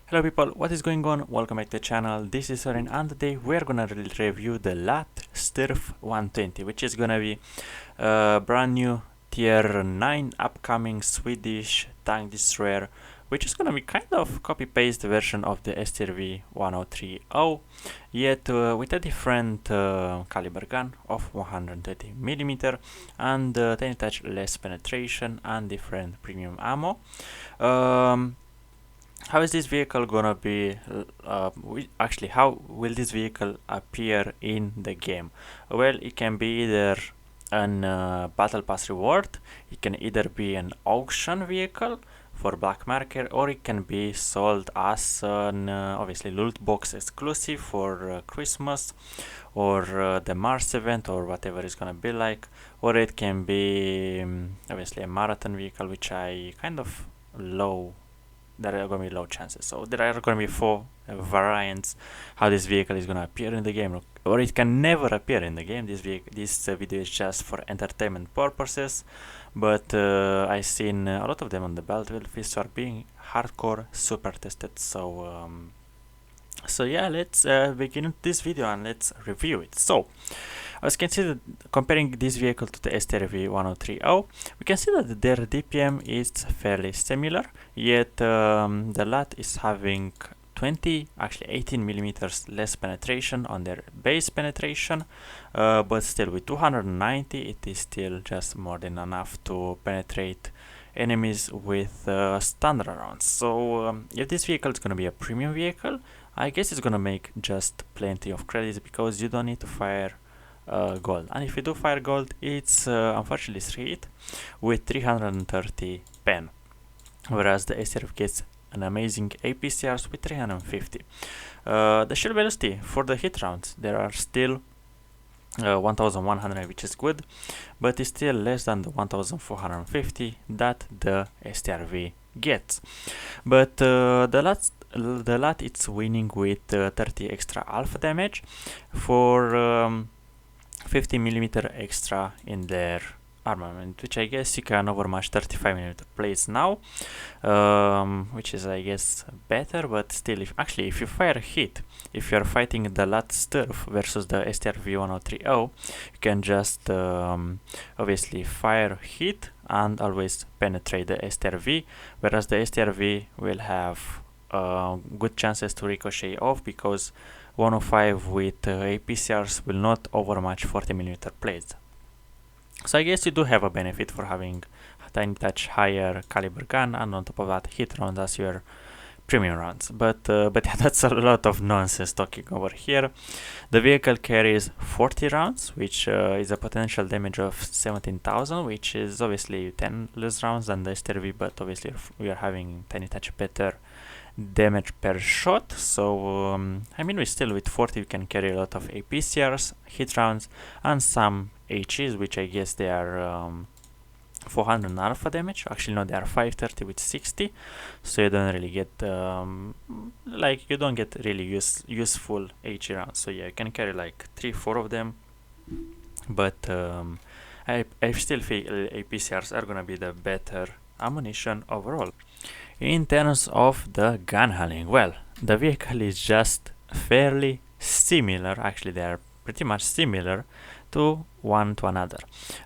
Hello people, what is going on? Welcome back to the channel. This is Sorin and today we're gonna review the Lätt Stridsfordon 120, which is gonna be a brand new tier 9 upcoming Swedish tank destroyer, which is gonna be kind of copy-paste version of the STRV 1030, yet with a different caliber gun of 130mm and 10 touch less penetration and different premium ammo. How is this vehicle gonna be, actually how will this vehicle appear in the game? Well, it can be either an battle pass reward, it can either be an auction vehicle for black market, or it can be sold as an obviously loot box exclusive for Christmas or the Mars event or whatever it's gonna be like, or it can be obviously a marathon vehicle, which I kind of there are going to be low chances. So there are going to be 4 variants how this vehicle is going to appear in the game, or it can never appear in the game. This video is just for entertainment purposes, but I've seen a lot of them on the battlefield are being hardcore super tested. So so yeah, let's begin this video and let's review it. So as you can see, comparing this vehicle to the STRV 1030, we can see that their DPM is fairly similar, yet the Lätt is having 18mm less penetration on their base penetration, but still with 290 it is still just more than enough to penetrate enemies with standard rounds. So if this vehicle is going to be a premium vehicle, I guess it's going to make just plenty of credits, because you don't need to fire gold, and if you do fire gold, it's unfortunately 3 hit with 330 pen, whereas the STRF gets an amazing APCRs with 350. The shield velocity for the hit rounds, there are still 1100, which is good, but it's still less than the 1450 that the STRV gets. But the Lätt it's winning with 30 extra alpha damage for 50mm extra in their armament, which I guess you can overmatch 35mm plates now, which is I guess better. But still, if you fire a hit, if you are fighting the Lätt Stridsfordon versus the STRV 1030, you can just obviously fire hit and always penetrate the STRV, whereas the STRV will have good chances to ricochet off, because 105 with APCRs will not overmatch 40mm plates. So I guess you do have a benefit for having a tiny touch higher caliber gun, and on top of that hit rounds as your premium rounds. But yeah, that's a lot of nonsense talking over here. The vehicle carries 40 rounds, which is a potential damage of 17,000, which is obviously 10 less rounds than the STRV, but obviously we are having tiny touch better damage per shot. So I mean, with 40 we can carry a lot of APCRs, hit rounds, and some HEs, which I guess they are 400 alpha damage. Actually no, they are 530 with 60, so you don't really get like you don't get really useful HE rounds. So yeah, you can carry like 3-4 of them, but I still feel APCRs are gonna be the better ammunition overall. In terms of the gun handling, well, the vehicle is just fairly similar. Actually, they are pretty much similar to one to another.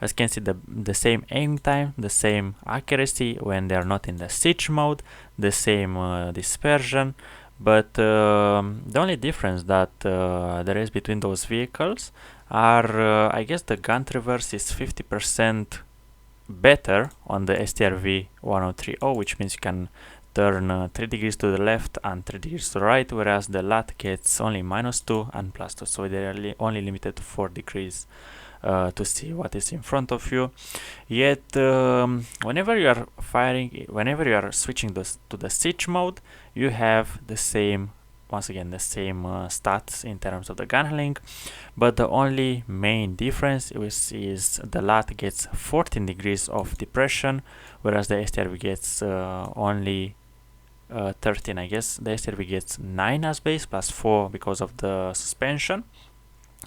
As you can see, the same aim time, the same accuracy when they are not in the siege mode, the same dispersion, but the only difference that there is between those vehicles are, I guess, the gun traverse is 50% better on the STRV 1030, which means you can turn 3 degrees to the left and 3 degrees to the right, whereas the Lätt gets only -2 and +2, so they're only limited to 4 degrees to see what is in front of you. Yet whenever you are firing, whenever you are switching to the siege mode, you have the same, once again, the same stats in terms of the gun handling, but the only main difference is the Lätt gets 14 degrees of depression, whereas the STRV gets only 13. I guess the STRV gets 9 as base plus 4 because of the suspension,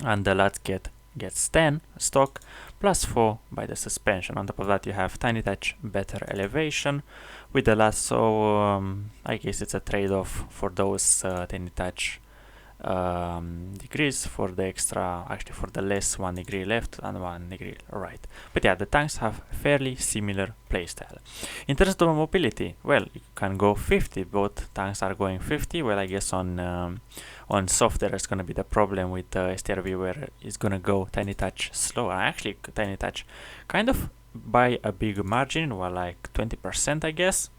and the Lätt gets 10 stock +4 by the suspension. On top of that you have tiny touch better elevation with the LUT, so I guess it's a trade-off for those tiny touch degrees for the extra, actually for the less 1 degree left and 1 degree right. But yeah, the tanks have fairly similar playstyle. In terms of mobility, well, you can go 50, both tanks are going 50. Well, I guess on soft there is gonna be the problem with the STRV where it's gonna go tiny touch slower. Actually, tiny touch kind of by a big margin, well, like 20%, I guess.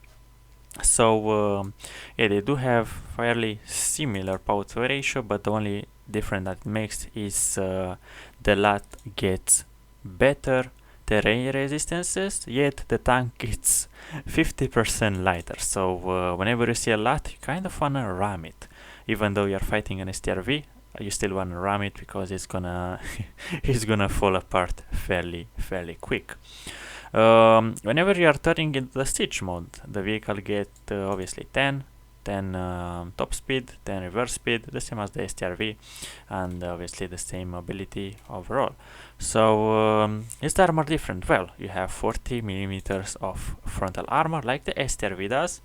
So yeah, they do have fairly similar power to ratio, but the only difference that it makes is the LUT gets better terrain resistances, yet the tank gets 50% lighter. So whenever you see a LUT, you kind of wanna ram it, even though you're fighting an STRV. You still wanna ram it because it's gonna it's gonna fall apart fairly quick. Whenever you are turning into the siege mode, the vehicle get obviously 10 top speed, 10 reverse speed, the same as the STRV, and obviously the same mobility overall. So is the armor different? Well, you have 40 millimeters of frontal armor like the STRV does,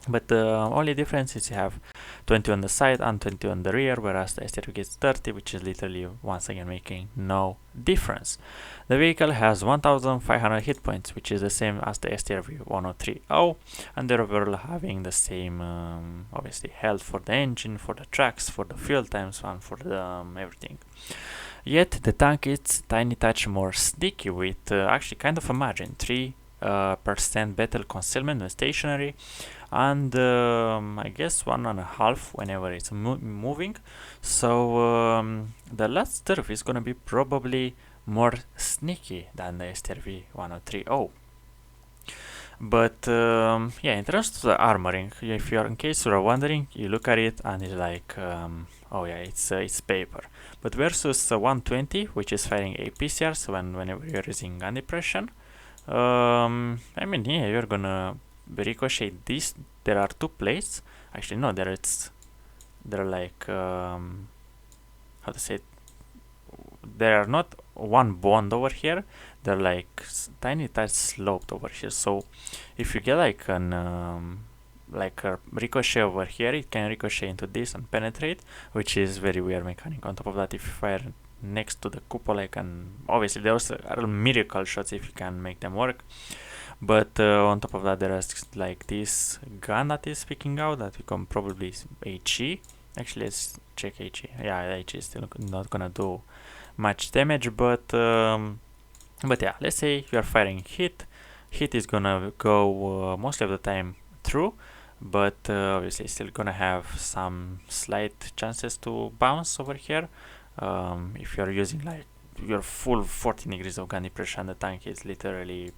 but the only difference is you have 20 on the side and 20 on the rear, whereas the STRV gets 30, which is literally once again making no difference. The vehicle has 1500 hit points, which is the same as the STRV 1030, and they're overall having the same obviously health for the engine, for the tracks, for the fuel times, and for the everything. Yet the tank is tiny touch more sneaky with actually kind of a margin, 3% better concealment when stationary, and I guess 1.5 whenever it's moving. So the last turf is gonna be probably more sneaky than the STRV 1030. But yeah, in terms of the armoring, if you're in case you're wondering, you look at it and it's like oh yeah, it's paper. But versus 120, which is firing APCRs whenever you're using gun depression, I mean, yeah, you're gonna ricochet this. There are two plates. Actually, no, they're like how to say it? There are not one bond over here. They're like tiny touch sloped over here. So if you get like an like a ricochet over here, it can ricochet into this and penetrate, which is very weird mechanic. On top of that, if you fire next to the cupola, obviously those are miracle shots if you can make them work. But on top of that, there is like this gun that is speaking out that we can probably HE. Actually, let's check HE. Yeah, HE is still not gonna do much damage, but yeah, let's say you are firing hit is gonna go most of the time through, but obviously still gonna have some slight chances to bounce over here. If you're using like your full 14 degrees of gun depression, the tank is literally,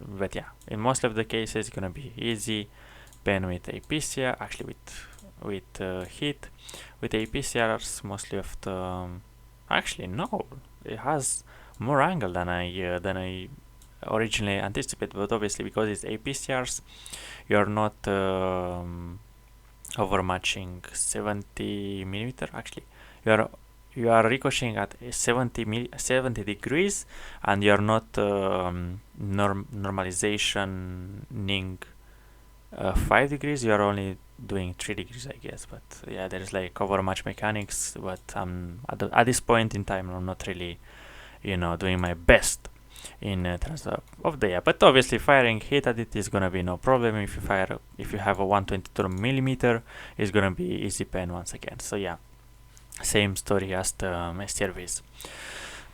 but yeah, in most of the cases it's gonna be easy pen with APCR, actually with hit. With APCRs mostly of the actually no, it has more angle than I originally anticipated, but obviously because it's APCRs, you're not overmatching 70 millimeter. Actually, you are ricocheting at 70 degrees, and you're not normalizationing 5 degrees. You are only doing 3 degrees, I guess. But yeah, there's like overmatch mechanics, but at this point in time I'm not really doing my best in terms of the, yeah. But obviously firing hit at it is gonna be no problem. If you have a 122 millimeter, it's gonna be easy pen once again. So yeah, same story as the STRVs.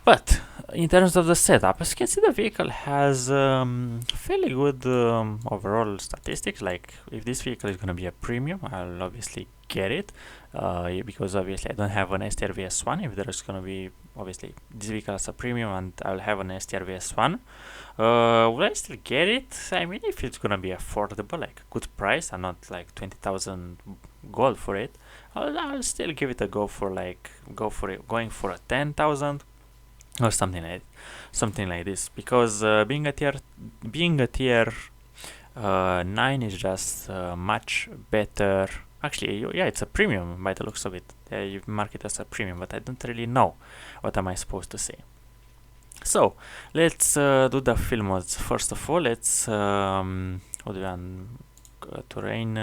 But in terms of the setup, as you can see, the vehicle has fairly good overall statistics. Like if this vehicle is going to be a premium, I'll obviously get it because obviously I don't have an STRV S1. If there is going to be obviously this vehicle as a premium and I'll have an STRV S1, will I still get it? I mean, if it's going to be affordable, like good price and not like 20,000 gold for it, I'll still give it a go for going for a 10,000. Or something like this, because being a tier 9 is just much better. Actually, yeah, it's a premium by the looks of it. You mark it as a premium, but I don't really know what am I supposed to say. So let's do the field modes. First of all, let's what do we want? Terrain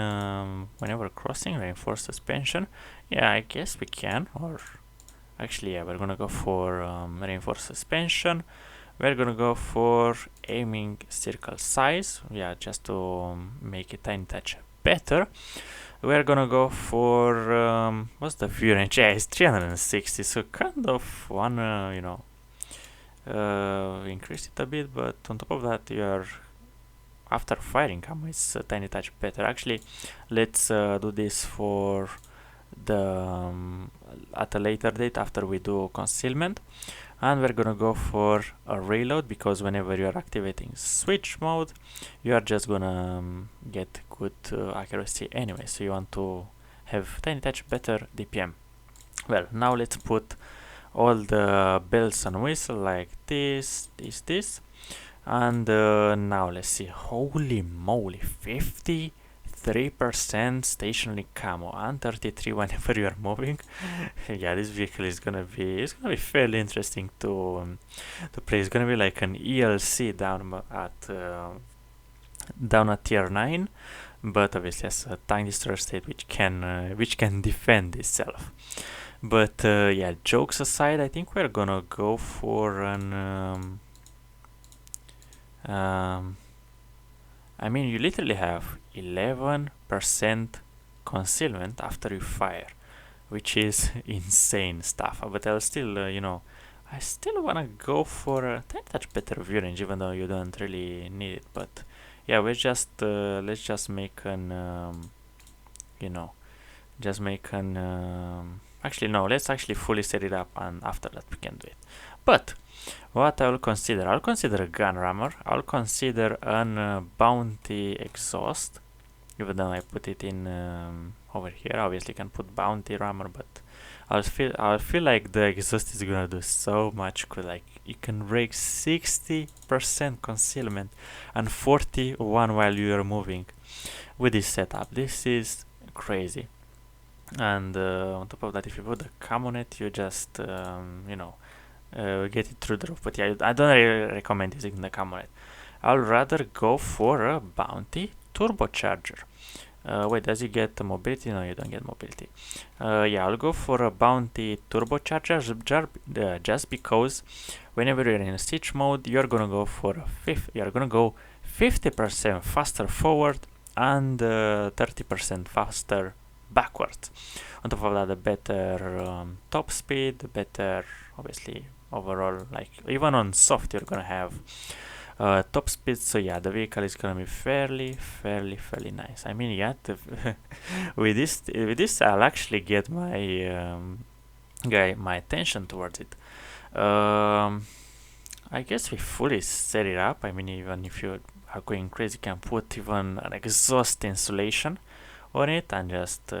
whenever crossing, reinforced suspension. Yeah, I guess we can. Or actually, yeah, we're gonna go for reinforced suspension. We're gonna go for aiming circle size. Yeah, just to make it tiny touch better. We're gonna go for what's the view range? Yeah, it's 360. So kind of wanna increase it a bit, but on top of that, you're after firing camo, it's a tiny touch better. Actually, let's do this for the at a later date after we do concealment, and we're gonna go for a reload, because whenever you're activating switch mode, you are just gonna get good accuracy anyway. So you want to have tiny touch better DPM. Well, now let's put all the bells and whistles like this, and now let's see. Holy moly, 53% stationary camo and 33 whenever you are moving. Yeah, this vehicle is gonna be fairly interesting to play. It's gonna be like an ELC down at tier 9, but obviously as a tank destroyer state which can defend itself. But yeah, jokes aside, I think we're gonna go for an I mean, you literally have 11% concealment after you fire, which is insane stuff. But I'll still, I still wanna go for a tiny touch better view range, even though you don't really need it. But yeah, let's just make an, actually no, let's actually fully set it up, and after that we can do it. But what I'll consider a gun rammer. I'll consider an bounty exhaust, even though I put it in over here. Obviously, you can put bounty rammer, but I feel like the exhaust is gonna do so much good. Like you can break 60% concealment and 41 while you are moving with this setup. This is crazy. And on top of that, if you put the camo net, you just get it through the roof. But yeah, I don't really recommend using the camo net. I'll rather go for a bounty turbocharger. Wait, does you get mobility? No, you don't get mobility. Yeah, I'll go for a bounty turbocharger just because whenever you're in a siege mode, you're gonna go 50% faster forward and 30% faster backwards. On top of that, the better top speed, the better, obviously, overall, like even on soft, you're gonna have top speed. So yeah, the vehicle is gonna be fairly nice. I mean, yeah, with this, I'll actually get my attention towards it. I guess we fully set it up. I mean, even if you are going crazy, you can put even an exhaust insulation on it and just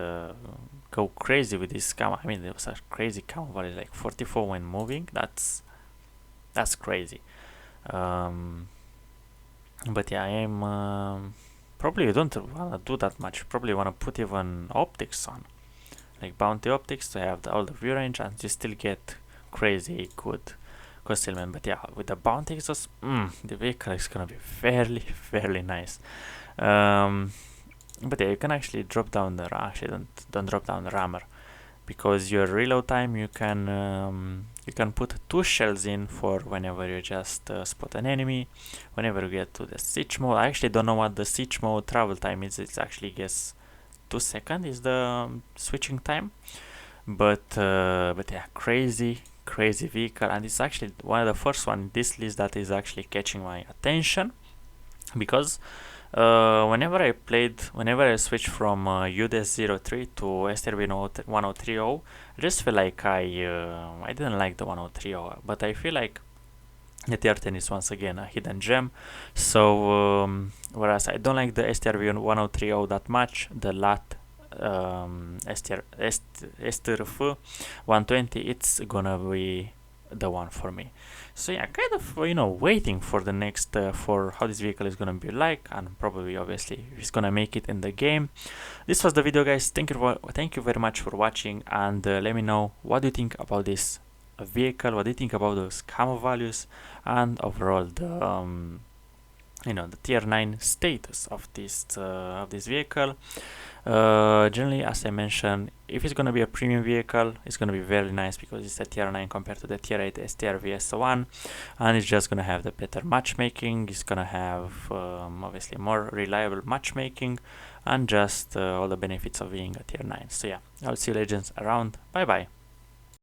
go crazy with this camo. I mean, there was a crazy camo value, like 44 when moving. That's crazy. But yeah, I am probably you don't wanna do that much. Probably wanna put even optics on, like bounty optics, to have all the view range, and you still get crazy good concealment. But yeah, with the bounty exhaust, the vehicle is gonna be fairly nice. But yeah, you can actually drop down the don't drop down the rammer, because your reload time, you can put 2 shells in for whenever you just spot an enemy. Whenever you get to the siege mode, I actually don't know what the siege mode travel time is. It's actually, guess, 2 seconds is the switching time. But yeah, crazy vehicle, and it's actually one of the first one in this list that is actually catching my attention, because whenever I switched from UDS-03 to STRV 1030, I just feel like I didn't like the 1030, but I feel like the TR10 is once again a hidden gem. So whereas I don't like the STRV 1030 that much, the Lätt Stridsfordon 120, it's gonna be the one for me. So yeah, kind of waiting for the next for how this vehicle is gonna be like, and probably obviously if it's gonna make it in the game. This was the video, guys. Thank you very much for watching, and let me know what do you think about this vehicle, what do you think about those camo values, and overall the the tier 9 status of this vehicle. Generally, as I mentioned, if it's gonna be a premium vehicle, it's gonna be very nice because it's a tier 9 compared to the tier 8 STRV S1, and it's just gonna have the better matchmaking. It's gonna have obviously more reliable matchmaking, and just all the benefits of being a tier 9. So yeah, I'll see you legends around. Bye bye.